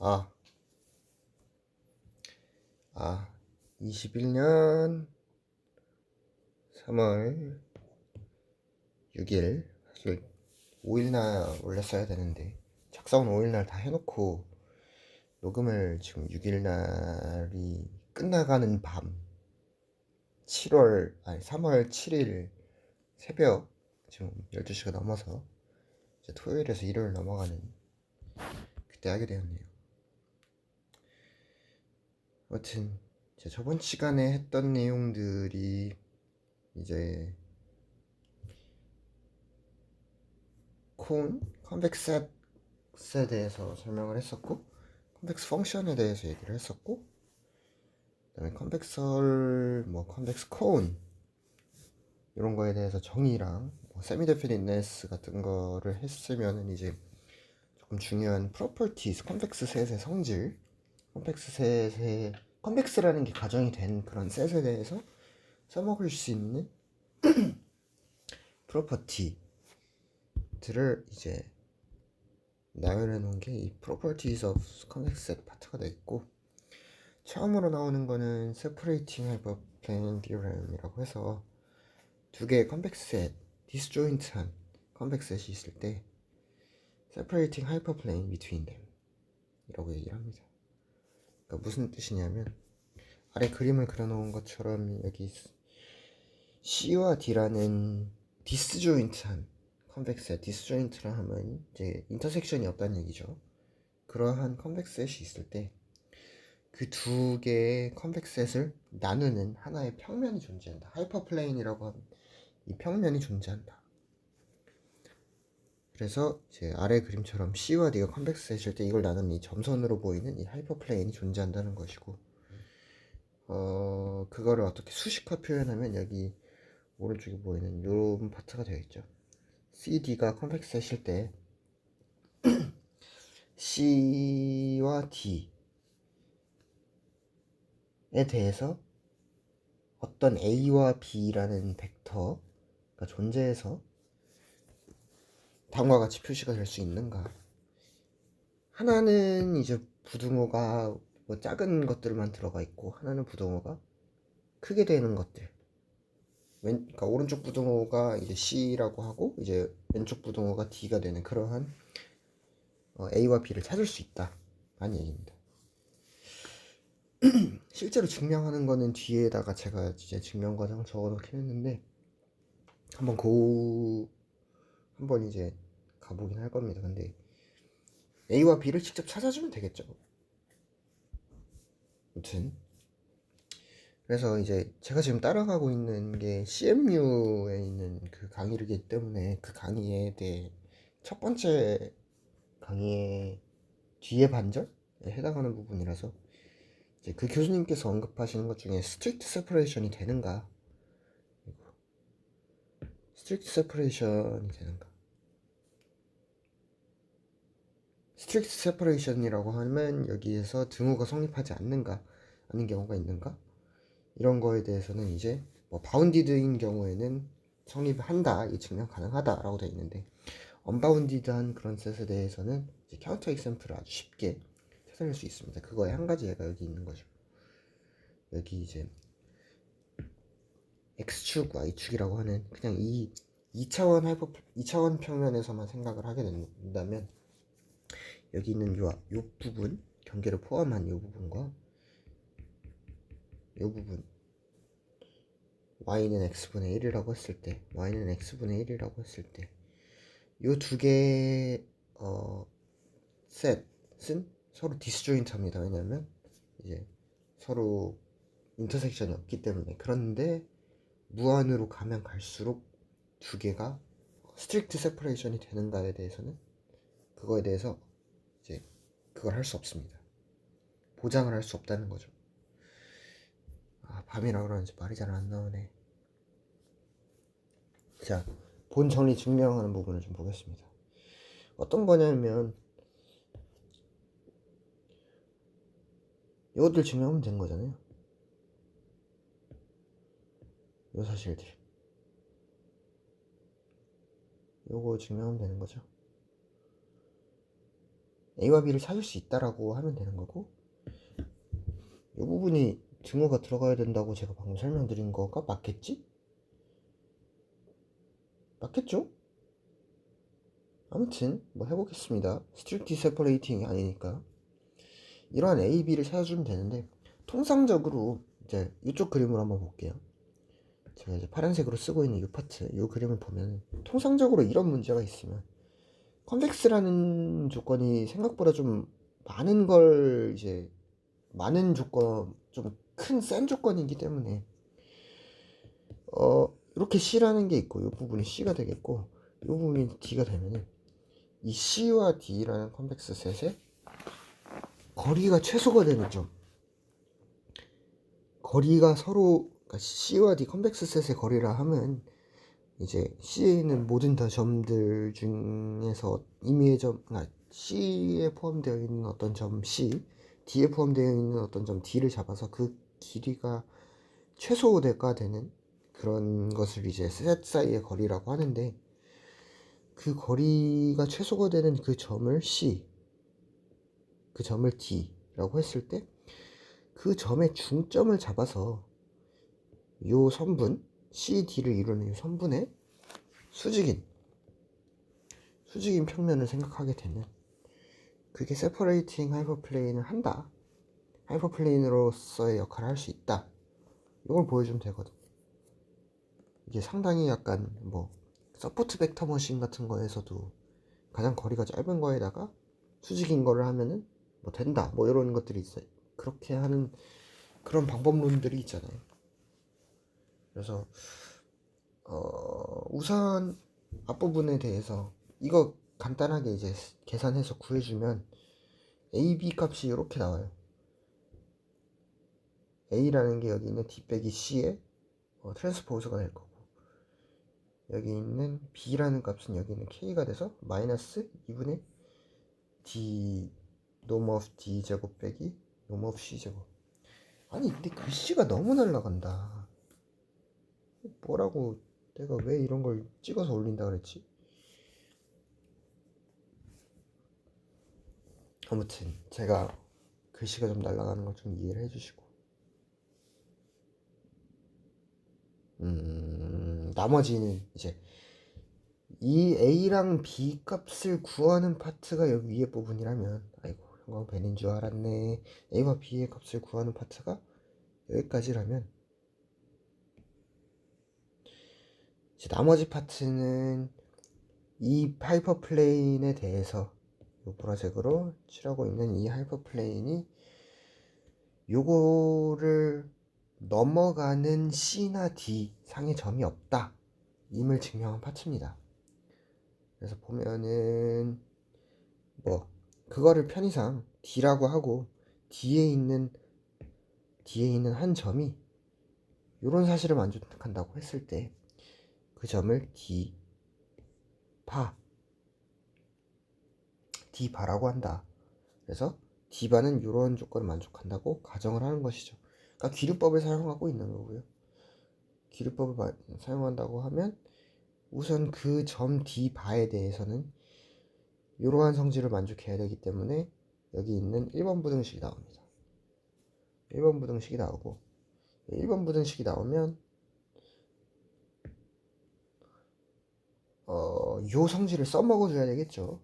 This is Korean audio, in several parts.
아, 21년 3월 6일, 사실 5일날 올렸어야 되는데 작성은 5일날 다 해놓고 녹음을 지금 6일날이 끝나가는 밤 3월 7일 새벽 지금 12시가 넘어서 이제 토요일에서 일요일 넘어가는 그때 하게 되었네요. 아무튼 제 저번 시간에 했던 내용들이 이제 컨벡스에 대해서 설명을 했었고, 컨벡스 펑션에 대해서 얘기를 했었고, 그다음에 컨벡스 콘 이런 거에 대해서 정의랑 세미 데피니트네스 같은 거를 했으면은 이제 조금 중요한 프로퍼티스, 컨벡스 셋의 성질, 컨벡스라는 게 가정이 된 그런 셋에 대해서 써먹을 수 있는 프로퍼티들을 이제 나열해 놓은 게 이 properties of convex set 파트가 되어 있고, 처음으로 나오는 거는 separating hyperplane theorem이라고 해서 두 개의 convex set, disjoint한 convex set이 있을 때 separating hyperplane between them 이라고 얘기를 합니다. 그러니까 무슨 뜻이냐면 아래 그림을 그려놓은 것처럼 여기 C와 D라는 디스조인트한 컨벡스 셋, 디스조인트라 하면 이제 인터섹션이 없다는 얘기죠. 그러한 컨벡스 셋이 있을 때 그 두 개의 컨벡스 셋을 나누는 하나의 평면이 존재한다. 하이퍼플레인이라고 하면 이 평면이 존재한다. 그래서 이제 아래 그림처럼 C와 D가 컨벡스 셋일 때 이걸 나누는 이 점선으로 보이는 이 하이퍼플레인이 존재한다는 것이고, 그거를 어떻게 수식화 표현하면 여기 오른쪽에 보이는 이런 파트가 되어 있죠. CD가 컨벡스 셋일 때 C와 D에 대해서 어떤 A와 B라는 벡터가 존재해서 다음과 같이 표시가 될 수 있는가. 하나는 이제 부등호가 뭐 작은 것들만 들어가 있고, 하나는 부등호가 크게 되는 것들. 그러니까 오른쪽 부등호가 이제 C라고 하고 이제 왼쪽 부등호가 D가 되는 그러한 A와 B를 찾을 수 있다 라는 얘기입니다. 실제로 증명하는 거는 뒤에다가 제가 이제 증명 과정 적어놓긴 했는데 한번 이제 가보긴 할 겁니다. 근데 A와 B를 직접 찾아주면 되겠죠. 아무튼 그래서 이제 제가 지금 따라가고 있는 게 CMU에 있는 그 강의이기 때문에 그 강의에 대해 첫 번째 강의의 뒤에 반절에 해당하는 부분이라서 이제 그 교수님께서 언급하시는 것 중에 스트릭트 세퍼레이션이 되는가, 스트릭트 세퍼레이션이 되는가, 스트릭트 세퍼레이션이라고 하면 여기에서 등호가 성립하지 않는가, 아닌 경우가 있는가, 이런 거에 대해서는 이제 뭐 바운디드인 경우에는 성립한다, 이 증명 가능하다라고 되어 있는데, 언바운디드한 그런 셋에 대해서는 이제 카운터 익sem플을 아주 쉽게 찾아낼 수 있습니다. 그거에 한 가지 예가 여기 있는 거죠. 여기 이제 x축, y축이라고 하는 그냥 이 2차원 평면에서만 생각을 하게 된다면 여기 있는 요 부분, 경계를 포함한 요 부분과 요 부분, y는 x분의 1이라고 했을 때, y는 x분의 1이라고 했을 때, 요 두 개의 셋은 서로 디스조인트합니다. 왜냐면 이제 서로 인터섹션이 없기 때문에. 그런데 무한으로 가면 갈수록 두 개가 스트릭트 세퍼레이션이 되는가에 대해서는 그거에 대해서 이제 그걸 할 수 없습니다. 보장을 할 수 없다는 거죠. 밤이라 그러는지 말이 잘 안 나오네. 자, 본 정리 증명하는 부분을 좀 보겠습니다. 어떤 거냐면 이것들 증명하면 되는 거잖아요. 요 사실들 요거 증명하면 되는 거죠. A와 B를 찾을 수 있다라고 하면 되는 거고, 이 부분이 증거가 들어가야 된다고 제가 방금 설명드린 거가 맞겠지? 맞겠죠? 아무튼 뭐 해보겠습니다. 스트릭트 세퍼레이팅이 아니니까 이러한 A, B를 찾아주면 되는데, 통상적으로 이제 이쪽 그림을 한번 볼게요. 제가 이제 파란색으로 쓰고 있는 이 파트, 이 그림을 보면 통상적으로 이런 문제가 있으면 컨벡스라는 조건이 생각보다 좀 많은 걸 이제 많은 조건, 좀 큰 센 조건이기 때문에 이렇게 C라는 게 있고 이 부분이 C가 되겠고 이 부분이 D가 되면은 이 C와 D라는 컨벡스 셋의 거리가 최소가 되는 점, 거리가 서로, 그러니까 C와 D 컨벡스 셋의 거리라 하면 이제 C에 있는 모든 다 점들 중에서 임의의 점, 그러니까 C에 포함되어 있는 어떤 점 C, D에 포함되어 있는 어떤 점 D를 잡아서 그 길이가 최소가 되는 그런 것을 이제 셋 사이의 거리라고 하는데, 그 거리가 최소가 되는 그 점을 C, 그 점을 D라고 했을 때 그 점의 중점을 잡아서 요 선분 CD를 이루는 이 선분의 수직인 평면을 생각하게 되면 그게 세퍼레이팅 하이퍼플레인을 한다, 하이퍼플레인으로서의 역할을 할 수 있다, 이걸 보여주면 되거든. 이게 상당히 약간 뭐 서포트 벡터 머신 같은 거에서도 가장 거리가 짧은 거에다가 수직인 거를 하면은 뭐 된다, 뭐 이런 것들이 있어요. 그렇게 하는 그런 방법론들이 있잖아요. 그래서 우선 앞부분에 대해서 이거 간단하게 이제 계산해서 구해주면 A, B 값이 이렇게 나와요. A라는 게 여기 있는 D 빼기 C의 트랜스포즈가 될 거고, 여기 있는 B라는 값은 여기 있는 K가 돼서 마이너스 2분의 D 노무 오브 D 제곱 빼기 노무 오브 C 제곱. 아니 근데 글씨가 너무 날라간다. 뭐라고 내가 왜 이런 걸 찍어서 올린다 그랬지? 아무튼 제가 글씨가 좀 날아가는 걸 좀 이해를 해주시고, 나머지는 이제 이 A랑 B 값을 구하는 파트가 여기 위에 부분이라면, 아이고 형광 펜인 줄 알았네. A와 B의 값을 구하는 파트가 여기까지라면, 이제 나머지 파트는 이 하이퍼플레인에 대해서 요 보라색으로 칠하고 있는 이 하이퍼플레인이 요거를 넘어가는 C나 D 상의 점이 없다 임을 증명한 파트입니다. 그래서 보면은 뭐 그거를 편의상 D라고 하고 D에 있는 한 점이 요런 사실을 만족한다고 했을 때 그 점을 D바라고 한다. 그래서 D바는 요런 조건을 만족한다고 가정을 하는 것이죠. 그러니까 기류법을 사용하고 있는 거고요. 기류법을 사용한다고 하면 우선 그 점 D바에 대해서는 이러한 성질을 만족해야 되기 때문에 여기 있는 1번 부등식이 나옵니다. 1번 부등식이 나오고, 1번 부등식이 나오면 요 성질을 써먹어 줘야 되겠죠.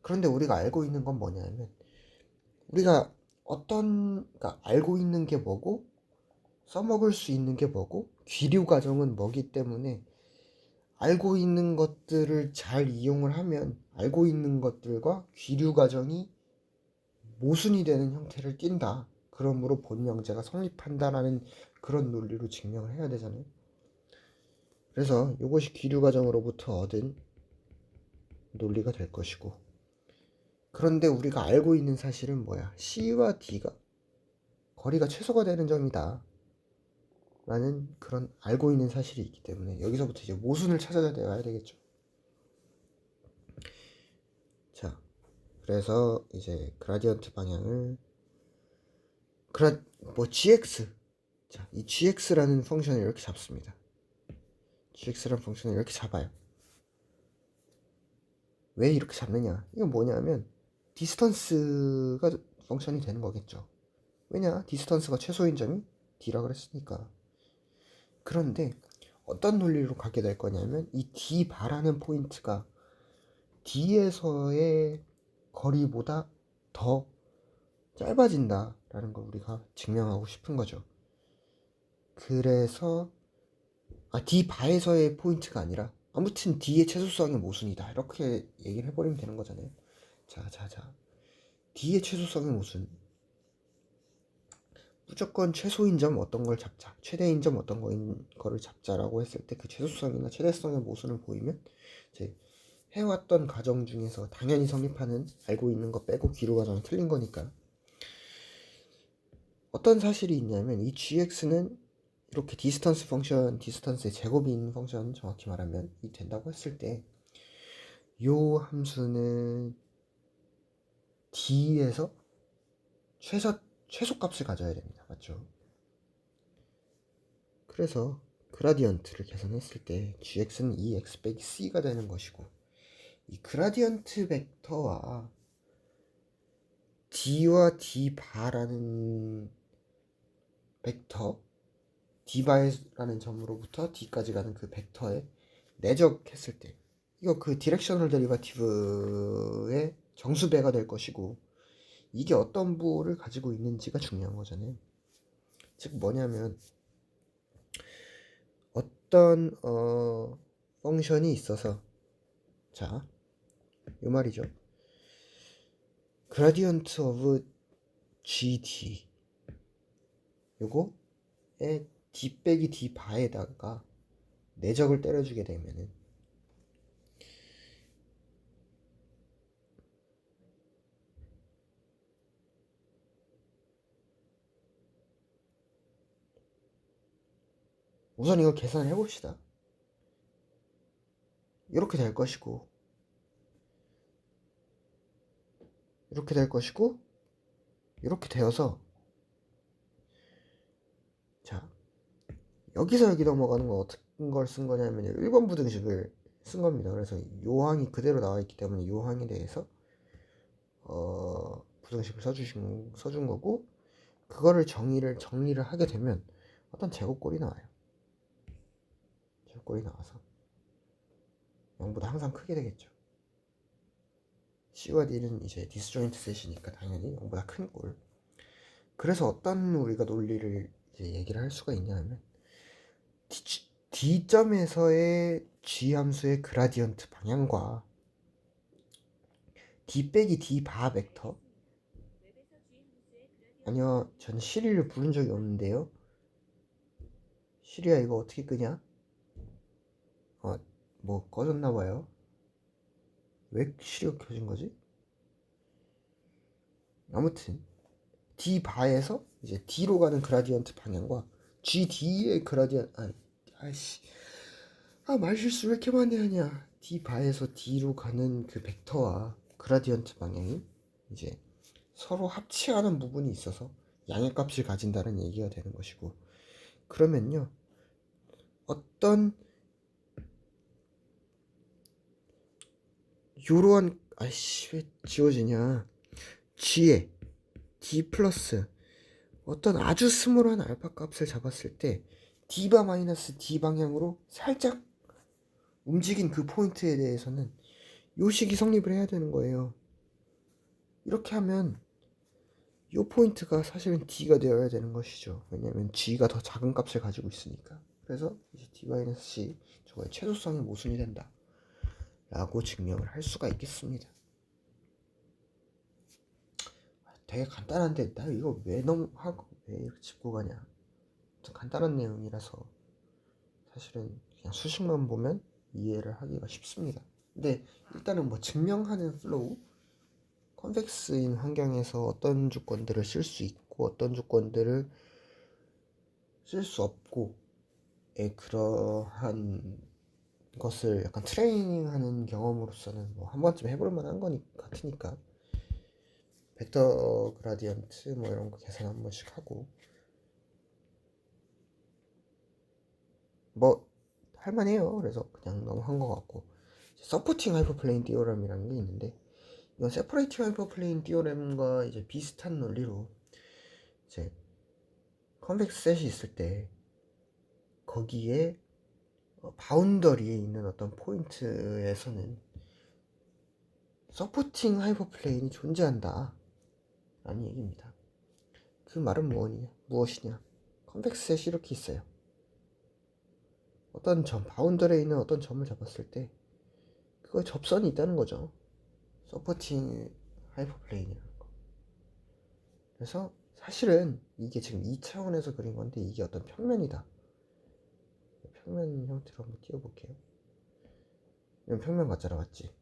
그런데 우리가 알고 있는 건 뭐냐면, 우리가 그러니까 알고 있는 게 뭐고 써먹을 수 있는 게 뭐고 귀류 과정은 뭐기 때문에, 알고 있는 것들을 잘 이용을 하면 알고 있는 것들과 귀류 과정이 모순이 되는 형태를 띈다, 그러므로 본명제가 성립한다라는 그런 논리로 증명을 해야 되잖아요. 그래서 이것이 귀류 과정으로부터 얻은 논리가 될 것이고, 그런데 우리가 알고 있는 사실은 뭐야? C와 D가 거리가 최소가 되는 점이다 라는 그런 알고 있는 사실이 있기 때문에 여기서부터 이제 모순을 찾아내야 되겠죠. 자, 그래서 이제 그라디언트 방향을 GX, 자, 이 GX라는 펑션을 이렇게 잡습니다. GX라는 펑션을 이렇게 잡아요. 왜 이렇게 잡느냐? 이건 뭐냐면 디스턴스가 펑션이 되는 거겠죠. 왜냐? 디스턴스가 최소인 점이 d라 그랬으니까. 그런데 어떤 논리로 가게 될 거냐면 이 d 바라는 포인트가 d에서의 거리보다 더 짧아진다 라는 걸 우리가 증명하고 싶은 거죠. 그래서 d 바에서의 포인트가 아니라 아무튼 d의 최소성의 모순이다 이렇게 얘기를 해버리면 되는 거잖아요. 자 d의 최소성의 모순, 무조건 최소인 점 어떤 걸 잡자, 최대인 점 어떤 거를 잡자라고 했을 때 그 최소성이나 최대성의 모순을 보이면 이제 해왔던 가정 중에서 당연히 성립하는 알고 있는 거 빼고 기로 가정이 틀린 거니까. 어떤 사실이 있냐면 이 gx는 이렇게 디스턴스 펑션, 디스턴스의 제곱인 펑션, 정확히 말하면 이 된다고 했을 때 요 함수는 d에서 최소값을 가져야 됩니다. 맞죠? 그래서 그라디언트를 계산했을 때 gx는 2x 빼기 c가 되는 것이고, 이 그라디언트 벡터와 d와 d 바라는 벡터, d 바라는 점으로부터 d까지 가는 그 벡터에 내적했을 때 이거 그 디렉셔널 데리바티브의 정수배가 될 것이고, 이게 어떤 부를 가지고 있는지가 중요한 거잖아요. 즉 뭐냐면 어떤 펑션이 있어서, 자, 요 말이죠. 그라디언트 오브 gd 요거에 d 빼기 d 바에다가 내적을 때려주게 되면은 우선 이거 계산을 해봅시다. 이렇게 될 것이고, 이렇게 될 것이고, 이렇게 되어서, 자, 여기서 여기 넘어가는 건 어떤 걸 쓴 거냐면 1번 부등식을 쓴 겁니다. 그래서 요 항이 그대로 나와 있기 때문에 요 항에 대해서 부등식을 써준 거고, 그거를 정리를 하게 되면 어떤 제곱꼴이 나와요. 제곱꼴이 나와서 0보다 항상 크게 되겠죠. C와 D는 이제 디스조인트 셋이니까 당연히 0보다 큰 꼴. 그래서 어떤 우리가 논리를 이제 얘기를 할 수가 있냐면 D점에서의 G 함수의 그라디언트 방향과 D 빼기 D 바 벡터, 아니요, 전 시리를 부른 적이 없는데요. 시리야 이거 어떻게 끄냐? 뭐 꺼졌나봐요. 왜 시리가 켜진 거지? 아무튼 D 바에서 이제 D로 가는 그라디언트 방향과 GD의 그라디언트, 말실수 왜 이렇게 많이 하냐. D 바에서 D로 가는 그 벡터와 그라디언트 방향이 이제 서로 합치하는 부분이 있어서 양의 값을 가진다는 얘기가 되는 것이고, 그러면요 어떤 요러한 왜 지워지냐, G에 D 플러스 어떤 아주 스몰한 알파 값을 잡았을 때 D바 마이너스 D 방향으로 살짝 움직인 그 포인트에 대해서는 요식이 성립을 해야 되는 거예요. 이렇게 하면 이 포인트가 사실은 D가 되어야 되는 것이죠. 왜냐하면 G가 더 작은 값을 가지고 있으니까. 그래서 이제 D-C 저거의 최소성이 모순이 된다 라고 증명을 할 수가 있겠습니다. 되게 간단한데 나 이거 왜 너무 하고 왜 이렇게 짚고 가냐. 간단한 내용이라서 사실은 그냥 수식만 보면 이해를 하기가 쉽습니다. 근데 일단은 뭐 증명하는 플로우, 컨벡스인 환경에서 어떤 조건들을 쓸 수 있고 어떤 조건들을 쓸 수 없고, 그러한 것을 약간 트레이닝하는 경험으로서는 뭐 한 번쯤 해볼 만한 거 같으니까 벡터 그라디언트 뭐 이런 거 계산 한 번씩 하고 뭐 할만해요. 그래서 그냥 너무 한 거 같고, 서포팅 하이퍼플레인 디오럼이라는 게 있는데 이건 세퍼레이팅 하이퍼플레인 디오렘과 이제 비슷한 논리로 이제 컨벡스 셋이 있을 때 거기에 바운더리에 있는 어떤 포인트에서는 서포팅 하이퍼플레인이 존재한다 라는 얘기입니다. 그 말은 무엇이냐? 컨벡스 셋이 이렇게 있어요. 어떤 점, 바운더리에 있는 어떤 점을 잡았을 때 그거 접선이 있다는 거죠. 서포팅 하이퍼플레인이라는 거. 그래서 사실은 이게 지금 2차원에서 그린 건데 이게 어떤 평면이다. 평면 형태로 한번 띄워볼게요. 이런 평면 같잖아, 맞지?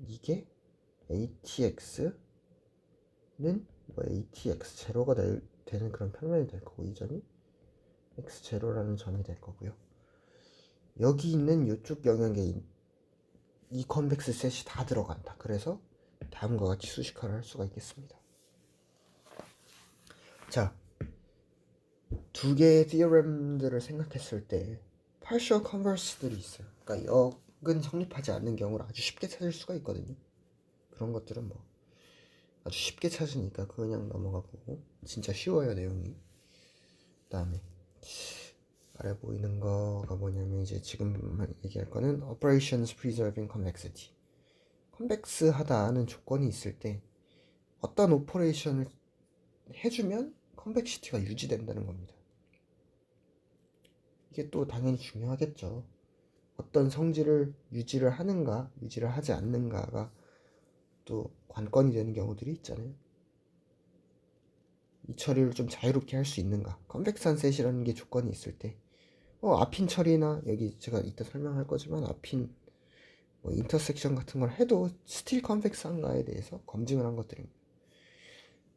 이게 ATX는 뭐 ATX 제로가 되는 그런 평면이 될 거고, 이 점이 X0라는 점이 될 거고요. 여기 있는 이쪽 영역에 이 컨벡스 셋이 다 들어간다. 그래서 다음과 같이 수식화를 할 수가 있겠습니다. 자, 두 개의 디어렘들을 생각했을 때 partial converse들이 있어요. 그러니까 역은 성립하지 않는 경우를 아주 쉽게 찾을 수가 있거든요. 그런 것들은 뭐 아주 쉽게 찾으니까 그냥 넘어가고, 진짜 쉬워요 내용이. 그 다음에 아래 보이는 거가 뭐냐면 이제 지금 얘기할 거는 operations preserving convexity. 컨벡스하다는 조건이 있을 때 어떤 오퍼레이션을 해주면 컨벡시티가 유지된다는 겁니다. 이게 또 당연히 중요하겠죠. 어떤 성질을 유지를 하는가 유지를 하지 않는가가 또 관건이 되는 경우들이 있잖아요. 이 처리를 좀 자유롭게 할 수 있는가. 컨벡스한 셋이라는 게 조건이 있을 때 아핀 처리나 여기 제가 이따 설명할 거지만 아핀 뭐 인터섹션 같은 걸 해도 스틸 컨벡스한가에 대해서 검증을 한 것들입니다.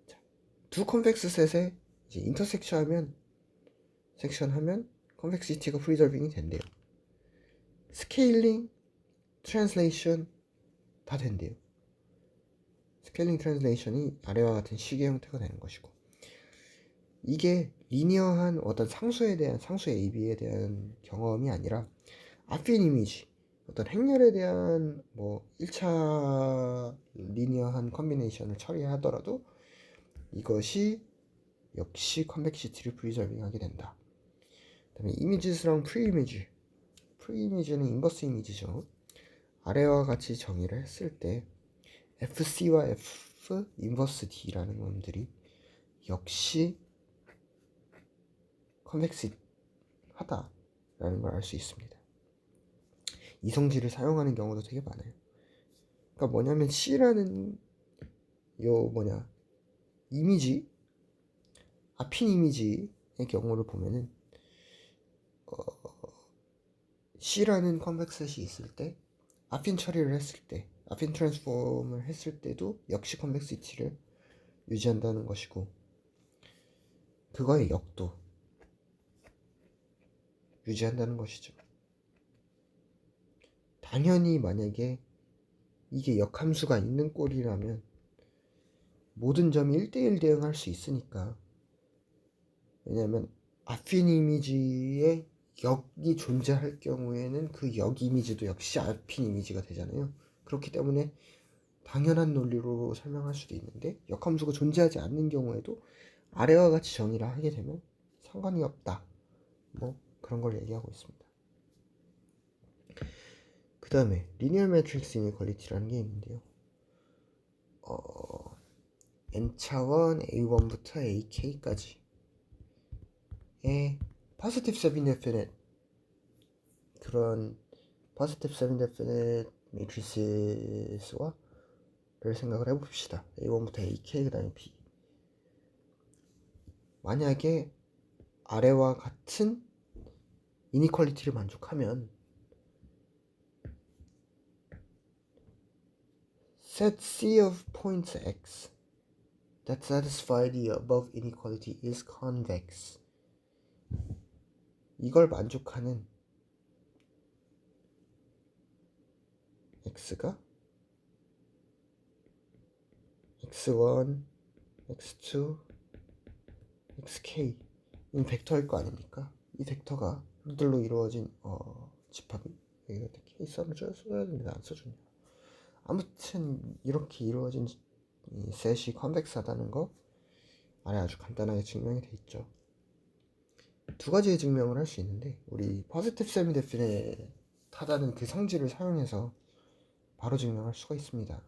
자, 두 컨벡스 셋에 이제 인터섹션 하면 컨벡시티가 프리저빙이 된대요. 스케일링, 트랜슬레이션 다 된대요. 스케일링 트랜슬레이션이 아래와 같은 시계 형태가 되는 것이고, 이게 리니어한 어떤 상수의 AB에 대한 경험이 아니라 아핀 이미지, 어떤 행렬에 대한 뭐 1차 리니어한 컨비네이션을 처리하더라도 이것이 역시 컨벡시티를 프리저빙하게 된다. 그 다음에 이미지스랑 프리이미지는 인버스 이미지죠. 아래와 같이 정의를 했을 때 FC와 F 인버스 D라는 놈들이 역시 컨벡시하다라는 걸 알 수 있습니다. 이 성질을 사용하는 경우도 되게 많아요. 그러니까 뭐냐면 C라는 이미지, 아핀 이미지의 경우를 보면은 C라는 컨벡셋이 있을 때 아핀 처리를 했을 때 아핀 트랜스폼을 했을 때도 역시 컨벡시티를 유지한다는 것이고, 그거의 역도 유지한다는 것이죠. 당연히 만약에 이게 역함수가 있는 꼴이라면 모든 점이 1대1 대응할 수 있으니까, 왜냐하면 아핀 이미지에 역이 존재할 경우에는 그 역 이미지도 역시 아핀 이미지가 되잖아요. 그렇기 때문에 당연한 논리로 설명할 수도 있는데, 역함수가 존재하지 않는 경우에도 아래와 같이 정의를 하게 되면 상관이 없다, 뭐 그런 걸 얘기하고 있습니다. 그 다음에 리니어 매트릭스 이니퀄리티라는 게 있는데요. n차원 a1부터 ak까지의 positive sub-indefinite, 그런 positive sub-indefinite 매트리스와 를 생각을 해봅시다. a1부터 ak 그 다음에 b. 만약에 아래와 같은 이니퀄리티를 만족하면 set C of points x that satisfy the above inequality is convex. 이걸 만족하는 x가 x1, x2, xk인 벡터일 거 아닙니까? 이 벡터가 루들로 이루어진 집합이 여기가 케이스를 써야 되는데 안 써줬냐. 아무튼 이렇게 이루어진 이 셋이 컨벡스하다는 거 아래 아주 간단하게 증명이 돼 있죠. 두 가지의 증명을 할 수 있는데 우리 포지티브 세미 데피닛하다는 그 성질을 사용해서 바로 증명할 수가 있습니다.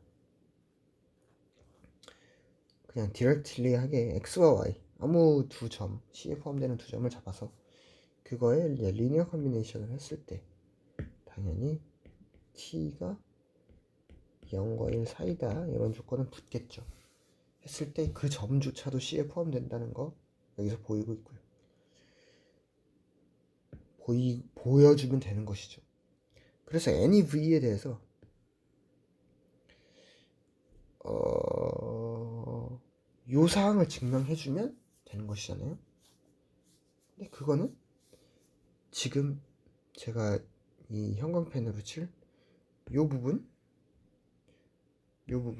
그냥 디렉틀리하게 x와 y 아무 두 점, C에 포함되는 두 점을 잡아서 그거에 리니어 컨비네이션을 했을 때 당연히 t가 0과 1 사이다 이런 조건은 붙겠죠. 했을 때 그 점조차도 C에 포함된다는 거 여기서 보이고 있고요. 보여주면 되는 것이죠. 그래서 any v에 대해서 요 사항을 증명해주면 되는 것이잖아요. 근데 그거는 지금 제가 이 형광펜으로 칠 요 부분, 요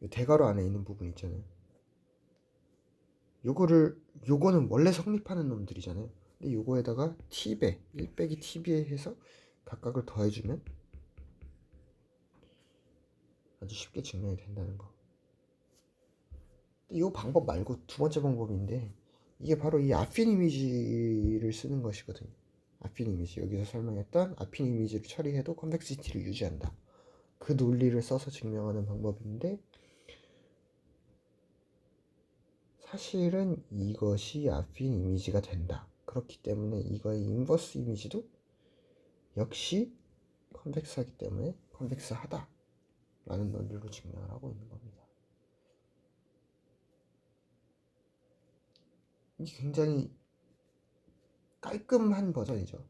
대괄호 안에 있는 부분 있잖아요. 요거는 원래 성립하는 놈들이잖아요. 근데 요거에다가 t배 1 빼기 t배 해서 각각을 더해주면 아주 쉽게 증명이 된다는 거. 이 방법 말고 두 번째 방법인데 이게 바로 이 아핀 이미지를 쓰는 것이거든요. 아핀 이미지, 여기서 설명했던 아핀 이미지를 처리해도 컨벡시티를 유지한다. 그 논리를 써서 증명하는 방법인데 사실은 이것이 아핀 이미지가 된다. 그렇기 때문에 이거의 인버스 이미지도 역시 컨벡스하기 때문에 컨벡스하다 라는 논리로 증명을 하고 있는 겁니다. 이게 굉장히 깔끔한 버전이죠.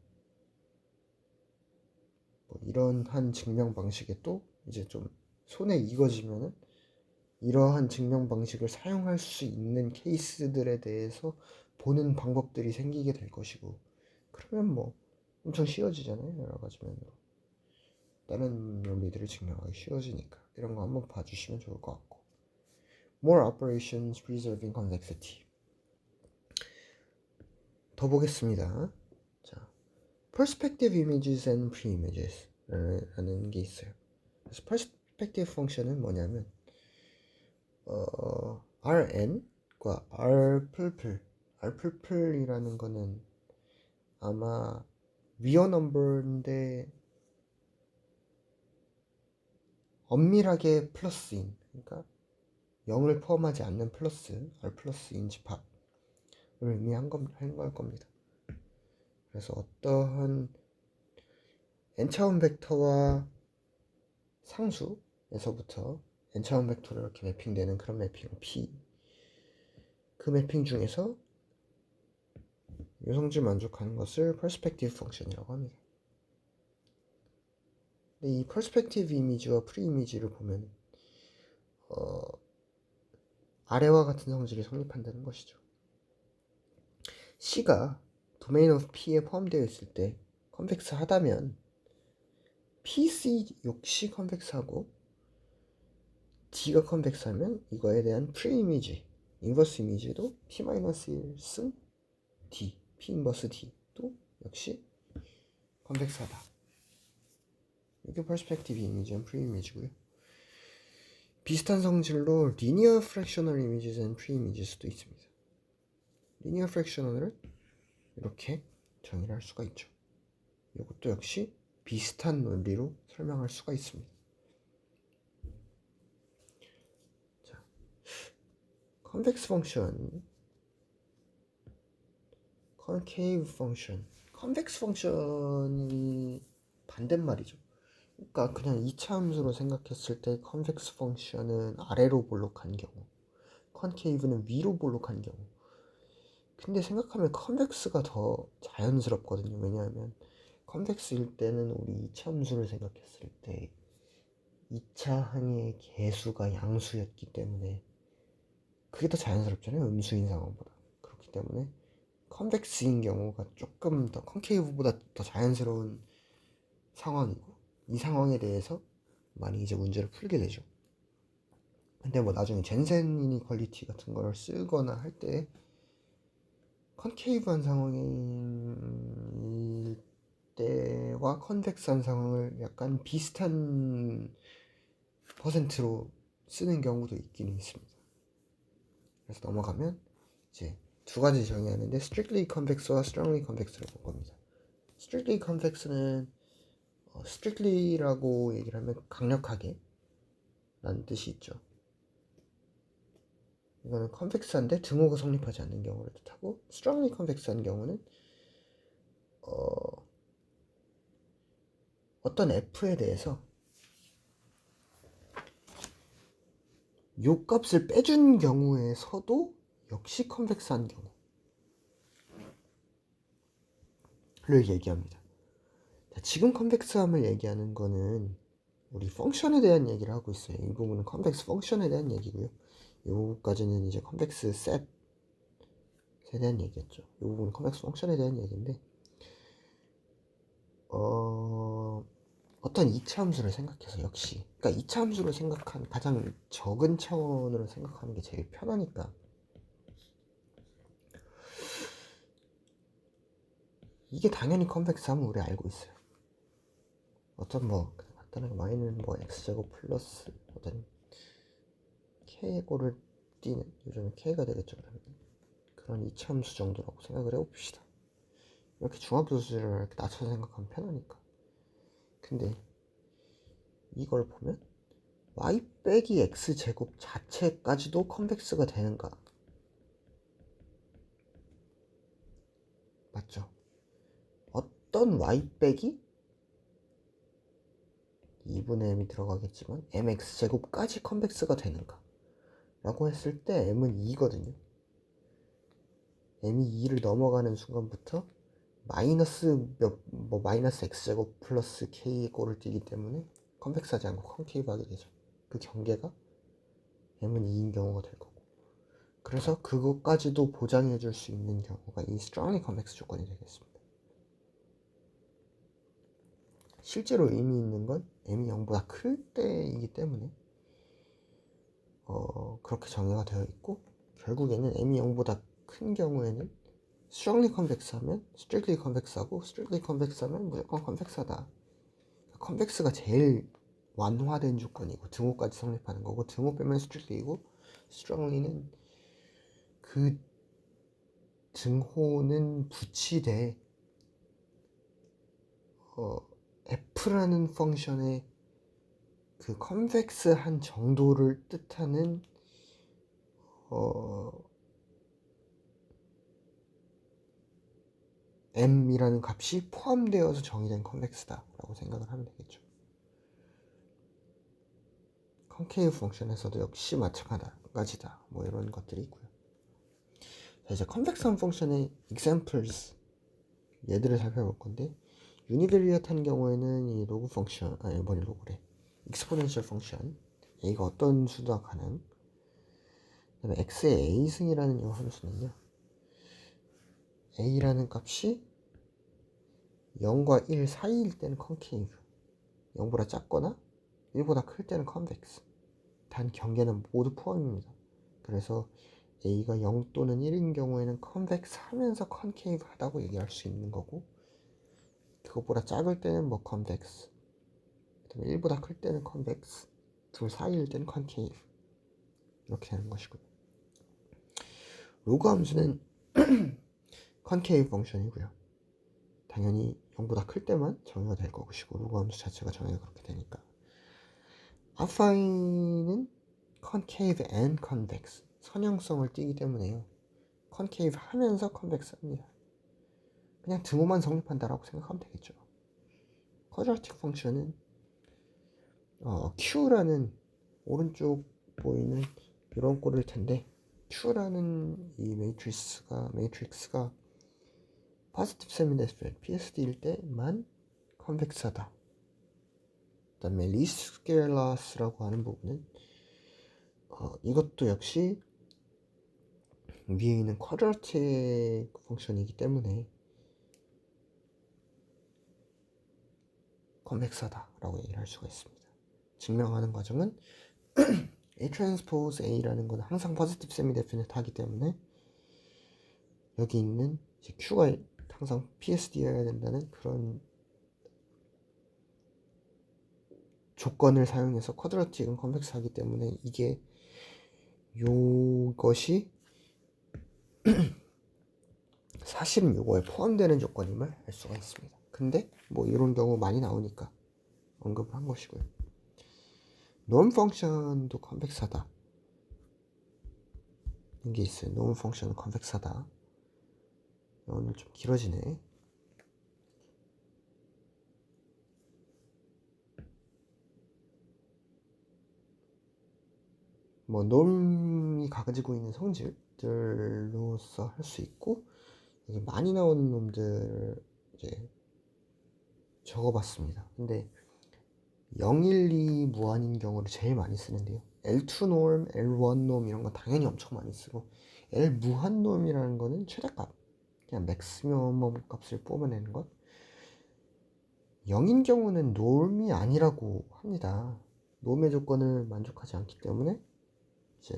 뭐 이런 한 증명 방식에 또 이제 좀 손에 익어지면은 이러한 증명 방식을 사용할 수 있는 케이스들에 대해서 보는 방법들이 생기게 될 것이고, 그러면 뭐 엄청 쉬워지잖아요. 여러 가지 면으로 다른 논리들을 증명하기 쉬워지니까 이런 거 한번 봐주시면 좋을 것 같고. More operations preserving convexity. 더 보겠습니다. 자, perspective images and pre-images 라는 게 있어요. 그래서 perspective 펑션은 뭐냐면 rn과 r이라는 거는 아마 리얼 넘버인데 엄밀하게 플러스인, 그러니까 0을 포함하지 않는 플러스 r 플러스인 집합을 의미한 걸 겁니다. 그래서 어떠한 n차원 벡터와 상수에서부터 n차원 벡터로 이렇게 매핑되는 그런 매핑 P, 그 매핑 중에서 요성질 만족하는 것을 퍼스펙티브 펑션이라고 합니다. 근데 이 퍼스펙티브 이미지와 프리 이미지를 보면 아래와 같은 성질이 성립한다는 것이죠. C가 도메인 오브 P에 포함되어 있을 때 컨벡스 하다면 PC 역시 컨벡스하고 D가 컨벡스하면 이거에 대한 프리 이미지, 인버스 이미지도 T-1 승 D, P 인버스 D도 역시 컨벡스하다. 이게 퍼스펙티브 이미지와 프리 이미지고요. 비슷한 성질로 리니어 프랙셔널 이미지스 앤 프리 이미지스도 있습니다. 리니어 프랙셔널을 이렇게 정의를 할 수가 있죠. 이것도 역시 비슷한 논리로 설명할 수가 있습니다. 자, 컨벡스 펑션, 컨케이브 펑션. 컨벡스 펑션이 반대말이죠. 그러니까 그냥 이차 함수로 생각했을 때 컨벡스 펑션은 아래로 볼록한 경우, 컨케이브는 위로 볼록한 경우. 근데 생각하면 컨벡스가 더 자연스럽거든요. 왜냐하면 컨벡스일 때는 우리 2차 함수를 생각했을 때 2차 항의 개수가 양수였기 때문에 그게 더 자연스럽잖아요. 음수인 상황보다. 그렇기 때문에 컨벡스인 경우가 조금 더 컨케이브보다 더 자연스러운 상황이고, 이 상황에 대해서 많이 이제 문제를 풀게 되죠. 근데 뭐 나중에 젠센 이니퀄리티 같은 걸 쓰거나 할 때 컨케이브한 상황일 때와 컨벡스한 상황을 약간 비슷한 퍼센트로 쓰는 경우도 있긴 있습니다. 그래서 넘어가면 이제 두 가지 정의하는데 strictly convex와 strongly convex를 볼 겁니다. strictly convex는 strictly라고 얘기를 하면 강력하게 라는 뜻이 있죠. 이거는 컨벡스한데 등호가 성립하지 않는 경우를 뜻하고, strongly convex한 경우는 어떤 f에 대해서 요 값을 빼준 경우에서도 역시 컨벡스한 경우를 얘기합니다. 자, 지금 컨벡스함을 얘기하는 거는 우리 펑션에 대한 얘기를 하고 있어요. 이 부분은 컨벡스 펑션에 대한 얘기고요. 이 부분까지는 이제 컨벡스 셋에 대한 얘기였죠. 이 부분은 컨벡스 펑션에 대한 얘기인데, 어떤 이차 함수를 생각해서 역시, 그러니까 이차 함수를 생각한 가장 적은 차원으로 생각하는 게 제일 편하니까 이게 당연히 컨벡스함은 우리 알고 있어요. 어떤 간단하게 y는 x제곱 플러스 어떤 k고를 띄는, 요즘은 k가 되겠죠. 그런 이차 함수 정도라고 생각을 해봅시다. 이렇게 중합소수를 이렇게 낮춰서 생각하면 편하니까. 근데 이걸 보면 y 빼기 x제곱 자체까지도 컨벡스가 되는가? 맞죠? 어떤 y 빼기 2분의 m이 들어가겠지만 mx제곱까지 컨벡스가 되는가? 라고 했을 때 m은 2거든요. m이 2를 넘어가는 순간부터 마이너스 x제곱 플러스 k꼴을 띄기 때문에 컨벡스하지 않고 컨케이브하게 되죠. 그 경계가 m은 2인 경우가 될 거고, 그래서 그것까지도 보장해 줄 수 있는 경우가 이 strongly convex 조건이 되겠습니다. 실제로 의미 있는 건 m이 0보다 클 때이기 때문에 그렇게 정의가 되어 있고, 결국에는 m이 0보다 큰 경우에는 strongly convex 하면 strictly convex하고, strictly convex 하면 무조건 convex하다. 컨벡스가 제일 완화된 조건이고 등호까지 성립하는 거고, 등호 빼면 strictly이고 strongly는 그 등호는 붙이되 f라는 펑션의 그 컨벡스한 정도를 뜻하는 m이라는 값이 포함되어서 정의된 컨벡스다 라고 생각을 하면 되겠죠. 컨케이브 펑션에서도 역시 마찬가지다, 이런 것들이 있고요. 자, 이제 컨벡스한 펑션의 examples, 얘들을 살펴볼 건데, 유니베리엇한 경우에는 이 로그 펑션, 이번에 로그래, 익스포넨셜 펑션, a가 어떤 수다 가능, 그 다음에 x의 a승이라는 이 함수는요, a라는 값이 0과 1 사이일 때는 컨케이브, 0보다 작거나 1보다 클 때는 컨벡스, 단 경계는 모두 포함입니다. 그래서 a가 0 또는 1인 경우에는 컨벡스 하면서 컨케이브 하다고 얘기할 수 있는 거고, 그것보다 작을 때는 컨벡스, 그 다음에 1보다 클 때는 컨벡스, 둘 사이일 때는 컨케이브, 이렇게 되는 것이고요. 로그 함수는 컨케이브 펑션이고요. 당연히 0보다 클 때만 정의가 될 것이고, 로그 함수 자체가 정의가 그렇게 되니까. 아파인은 컨케이브 앤 컨벡스, 선형성을 띠기 때문에요, 컨케이브 하면서 컨벡스 합니다. 그냥 등호만 성립한다라고 생각하면 되겠죠. 쿼드라틱 펑션은 Q라는 오른쪽 보이는 이런 꼴일 텐데, Q라는 이 매트릭스가 포지티브 세미데피니트 PSD일 때만 컨벡스하다. 그 다음에 리스트 스케일러스라고 하는 부분은 이것도 역시 위에 있는 쿼드라틱 펑션이기 때문에 컨벡스하다 라고 얘기를 할 수가 있습니다. 증명하는 과정은 A 트랜스포즈 A라는 건 항상 포지티브 세미 데피니트 하기 때문에 여기 있는 이제 Q가 항상 PSD여야 된다는 그런 조건을 사용해서 쿼드라틱은 컨벡스하기 때문에 이게 요것이 사실은 요거에 포함되는 조건임을 알 수가 있습니다. 근데 뭐 이런 경우 많이 나오니까 언급을 한 것이고요. norm 펑션도 컨벡스하다. 이게 있어요. norm 펑션은 컨벡스하다. 오늘 좀 길어지네. 뭐 norm이 가지고 있는 성질들로서 할 수 있고, 여기 많이 나오는 놈들 이제 적어봤습니다. 근데 012 무한인 경우를 제일 많이 쓰는데요. L2 norm, L1 norm 이런 건 당연히 엄청 많이 쓰고, L 무한 norm이라는 거는 최대값, 그냥 맥시멈 값을 뽑아내는 것. 0인 경우는 norm이 아니라고 합니다. norm의 조건을 만족하지 않기 때문에 이제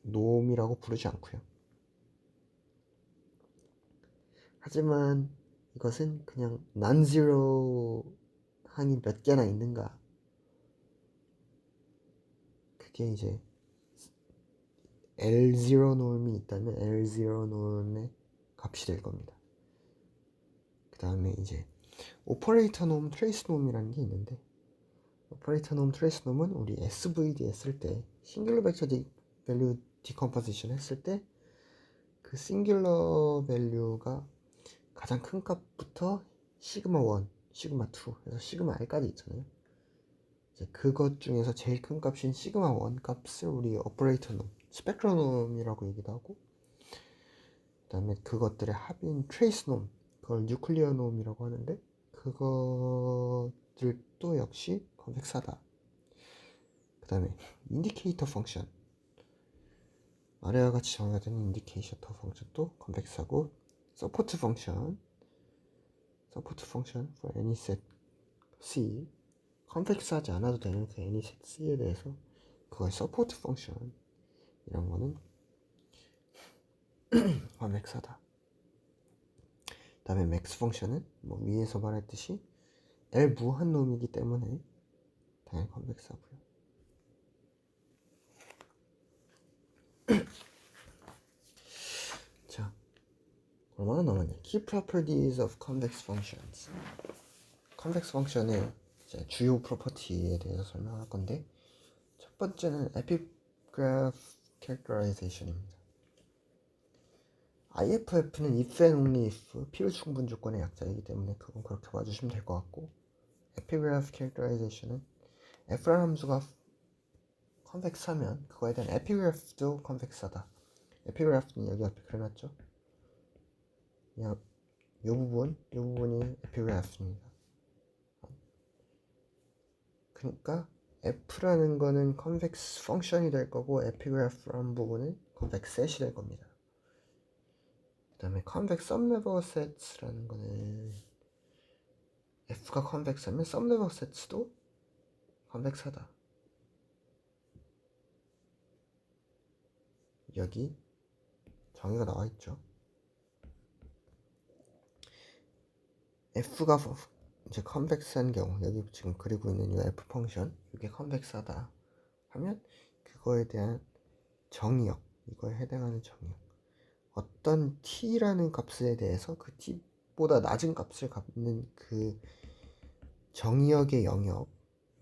norm이라고 부르지 않고요. 하지만 이것은 그냥 non-zero 항이 몇 개나 있는가, 그게 이제 L0 norm이 있다면 L0 norm의 값이 될 겁니다. 그 다음에 이제 오퍼레이터 놈, 트레이스 놈이라는 게 있는데, 오퍼레이터 놈, 트레이스 놈은 우리 SVD 했을 때, 싱귤러 벡터 밸류 디컴포지션 했을 때 그 싱귤러 밸류가 가장 큰 값부터 시그마 1, 시그마 2, 그래서 시그마 R까지 있잖아요. 이제 그것 중에서 제일 큰 값인 시그마 1 값을 우리 오퍼레이터 놈, 스펙트러놈이라고 얘기도 하고, 그 다음에 그것들의 합인 트레이스 놈, 그걸 뉴클리어 놈이라고 하는데, 그것들도 역시 컨벡스하다. 그 다음에 인디케이터 펑션, 아래와 같이 정의가 되는 인디케이터 펑션도 컨벡스하고, 서포트 펑션 for any set C, 컨벡스하지 않아도 되는 그 any set C에 대해서 그거의 서포트 펑션 이런 거는 컨벡스하다. 그 다음에 맥스 펑션은 뭐 위에서 말했듯이 L 무한 놈이기 때문에 당연히 컨벡스하고요. 자, 얼마나 남았냐? Key properties of convex functions. 컨벡스 펑션의 이제 주요 프로퍼티에 대해서 설명할 건데, 첫 번째는 epigraph characterization입니다. IFF는 if and only if 필요 충분 조건의 약자이기 때문에 그건 그렇게 봐주시면 될 것 같고, epigraph characterization은 f라는 함수가 컨벡스하면 그거에 대한 epigraph도 컨벡스하다. epigraph는 여기 앞에 그려놨죠. 요 부분이 epigraph입니다. 그러니까 f라는 거는 convex 펑션이 될 거고, epigraph라는 부분은 convex set이 될 겁니다. 그 다음에 convex sublevel sets라는 거는 f가 convex하면 sublevel sets도 convex하다. 여기 정의가 나와 있죠. f가 이제 컨벡스한 경우, 여기 지금 그리고 있는 이 f 펑션, 이게 컨벡스하다 하면 그거에 대한 정의역, 이거에 해당하는 정의역, 어떤 t라는 값에 대해서 그 t보다 낮은 값을 갖는 그 정의역의 영역,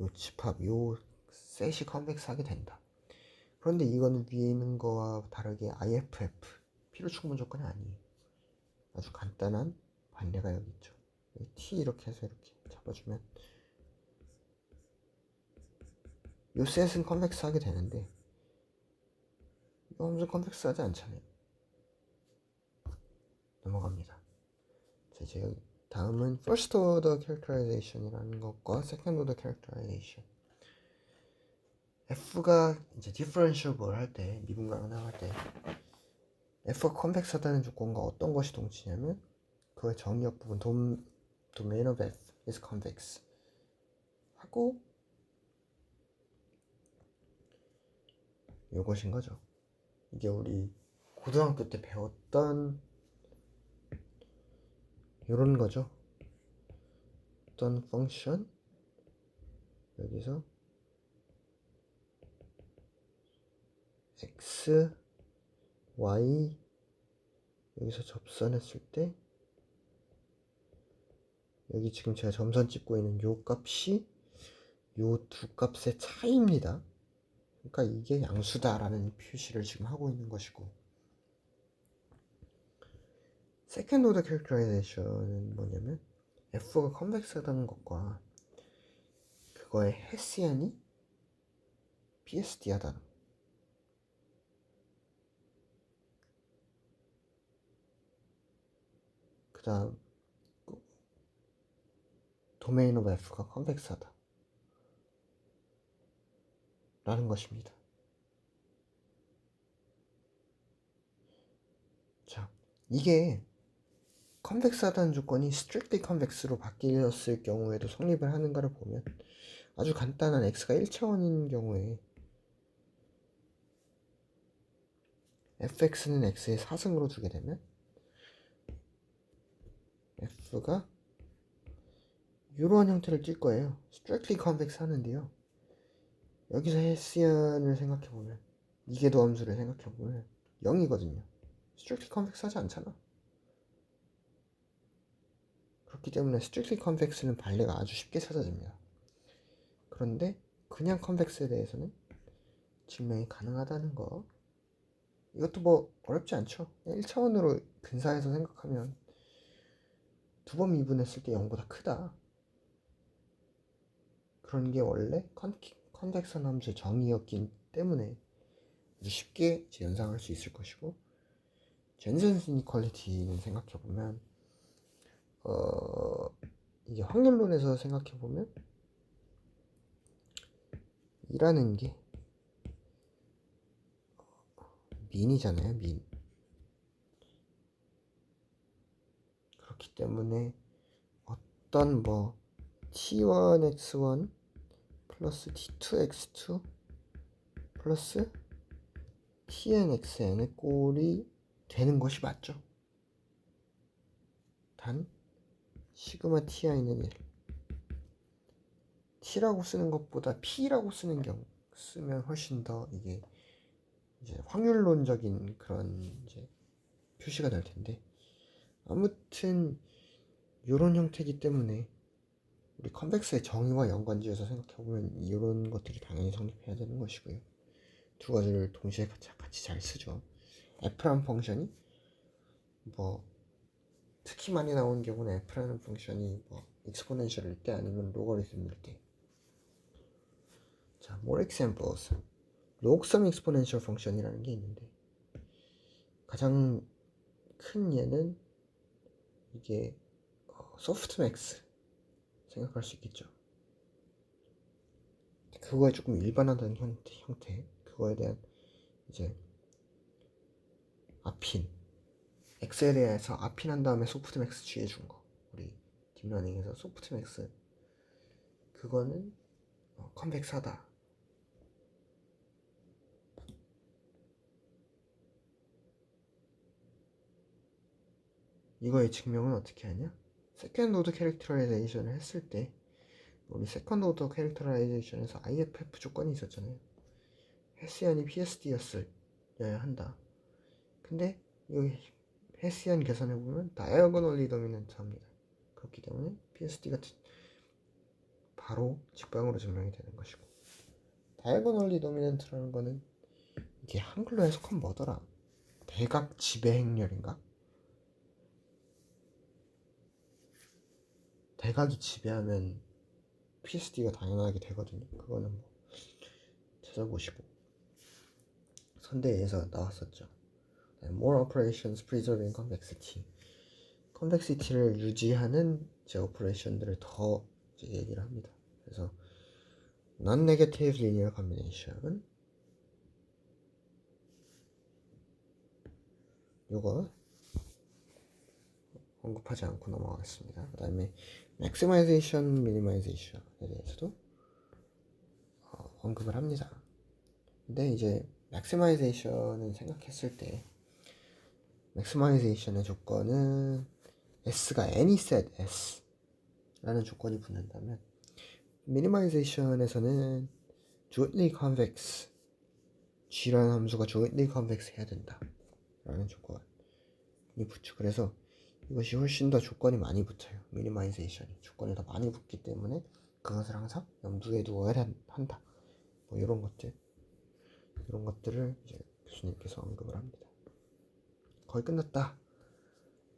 요 집합, 요 셋이 컨벡스하게 된다. 그런데 이거는 위에 있는 거와 다르게 IFF, 필요 충분 조건이 아니에요. 아주 간단한 반대가 여기 있죠. T 이렇게 해서 이렇게 잡아주면 요 셋은 컨벡스하게 되는데, 이거 함수 컨벡스하지 않잖아요. 넘어갑니다. 자, 이제 다음은 first order characterization이라는 것과 second order characterization. F가 이제 differentiable 할 때, 미분가능할 때 F가 컨벡스하다는 조건과 어떤 것이 동치냐면, 그의 정의역 부분 domain of F is convex 하고 요것인 거죠. 이게 우리 고등학교 때 배웠던 요런 거죠. 어떤 펑션, 여기서 x, y 여기서 접선했을 때 여기 지금 제가 점선 찍고 있는 요 값이 요 두 값의 차이입니다. 그러니까 이게 양수다라는 표시를 지금 하고 있는 것이고, 세컨드 오더 캐릭터라이제이션은 뭐냐면 f가 컨벡스하다는 것과 그거의 헤시안이 PSD하다는 거. 그 다음 도메인 오브 f가 컨벡스하다 라는 것입니다. 자, 이게 컨벡스하다는 조건이 strictly convex로 바뀌었을 경우에도 성립을 하는가를 보면 아주 간단한 x가 1차원인 경우에 fx는 x의 4승으로 두게 되면 f가 이러한 형태를 띌 거예요. strictly convex 하는데요, 여기서 헤시안을 생각해보면, 이계도 함수를 생각해보면 0이거든요. strictly convex 하지 않잖아. 그렇기 때문에 strictly convex는 반례가 아주 쉽게 찾아집니다. 그런데 그냥 convex에 대해서는 증명이 가능하다는 거, 이것도 뭐 어렵지 않죠. 1차원으로 근사해서 생각하면 두 번 미분했을 때 0보다 크다, 그런 게 원래 컨벡션 함수의 정의였기 때문에 아주 쉽게 연상할 수 있을 것이고, 젠센스 이니퀄리티는 생각해보면 이게 확률론에서 생각해보면 이라는 게 민이잖아요, 민. 그렇기 때문에 어떤 뭐 t1x1 플러스 t2x2 플러스 tnxn의 꼴이 되는 것이 맞죠. 단 시그마 ti는 1, t라고 쓰는 것보다 p라고 쓰는 경우 쓰면 훨씬 더 이게 이제 확률론적인 그런 이제 표시가 될 텐데, 아무튼 이런 형태이기 때문에 우리 컨벡스의 정의와 연관지어서 생각해보면 이런 것들이 당연히 성립해야 되는 것이고요. 두 가지를 동시에 같이 잘 쓰죠. f라는 펑션이 뭐 특히 많이 나오는 경우는 f라는 펑션이 뭐 익스포넨셜일 때 아니면 로가리즘일 때. 자, more examples. 로그섬 익스포넨셜 펑션이라는 게 있는데, 가장 큰 예는 이게 소프트맥스 생각할 수 있겠죠. 그거에 조금 일반화된 형태, 그거에 대한 이제 아핀, 엑셀에 대해서 아핀 한 다음에 소프트맥스 취해준 거, 우리 딥러닝에서 소프트맥스, 그거는 컨벡스하다. 이거의 증명은 어떻게 하냐? 세컨드 오더 캐릭터라이제이션을 했을 때, 우리 세컨드 오더 캐릭터라이제이션에서 IFF 조건이 있었잖아요. 헤시안이 PSD였어야 한다. 근데 여기 헤시안 계산해보면 다이어고널리 도미넌트 합니다. 그렇기 때문에 PSD가 바로 직방으로 증명이 되는 것이고, 다이어고널리 도미넌트라는 거는 이게 한글로 해석하면 뭐더라? 대각 지배행렬인가? 대각이 지배하면 PSD가 당연하게 되거든요. 그거는 뭐 찾아보시고, 선대에서 나왔었죠. More operations preserving convexity. 컨벡시티를 유지하는 제 오퍼레이션들을 더 이제 얘기를 합니다. 그래서 non-negative linear combination, 요거 언급하지 않고 넘어가겠습니다. 그 다음에 maximization, minimization에 대해서도 언급을 합니다. 근데 이제 maximization은 생각했을 때 maximization의 조건은 s가 any set s 라는 조건이 붙는다면 미니마이제이션에서는 jointly convex g라는 함수가 jointly convex 해야 된다 라는 조건이 붙죠. 그래서 이것이 훨씬 더 조건이 많이 붙어요. 미니마이제이션이 조건이 더 많이 붙기 때문에 그것을 항상 염두에 두어야 한다. 뭐 이런 것들을 이제 교수님께서 언급을 합니다. 거의 끝났다.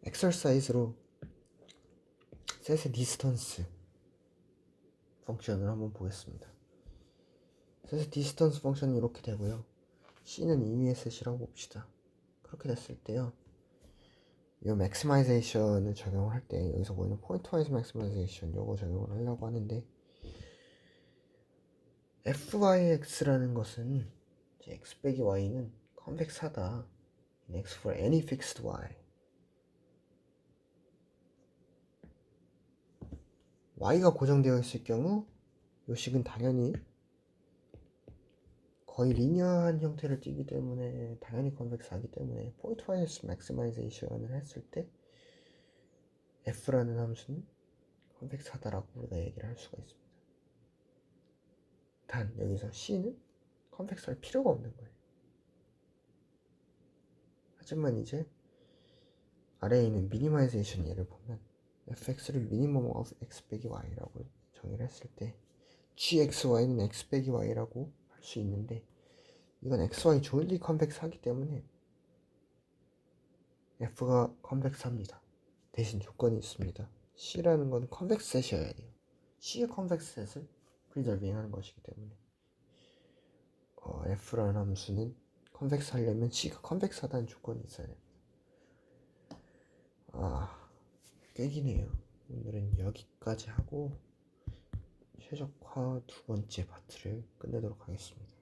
엑서사이즈로 셋의 디스턴스 펑션을 한번 보겠습니다. 셋의 디스턴스 펑션은 이렇게 되고요. C는 임의의 셋이라고 봅시다. 그렇게 됐을 때요. 이 맥시마이제이션을 적용을 할 때 여기서 보이는 포인트와이즈 맥시마이제이션 요거 적용을 하려고 하는데 fyx라는 것은 이제 x 빼기 y는 컨벡스하다. x for any fixed y. y가 고정되어 있을 경우 요 식은 당연히 거의 리니어한 형태를 띠기 때문에 당연히 컨벡스하기 때문에 포인트와이즈 맥시마이제이션을 했을 때 f라는 함수는 컨벡스하다라고 우리가 얘기를 할 수가 있습니다. 단 여기서 c는 컨벡스할 필요가 없는 거예요. 하지만 이제 아래에 있는 미니마이제이션 예를 보면 fx를 minimum of x 빼기 y라고 정의를 했을 때 gxy는 x 빼기 y라고 할 수 있는데 이건 xy jointly 컨벡스하기 때문에 f가 컨벡스합니다. 대신 조건이 있습니다. c라는 건 컨벡스 셋이어야 돼요. c의 컨벡스 셋을 프리저빙 하는 것이기 때문에 f라는 함수는 컨벡스 하려면 c가 컨벡스하다는 조건이 있어야 됩니다. 꽤 기네요. 오늘은 여기까지 하고 최적화 두 번째 파트를 끝내도록 하겠습니다.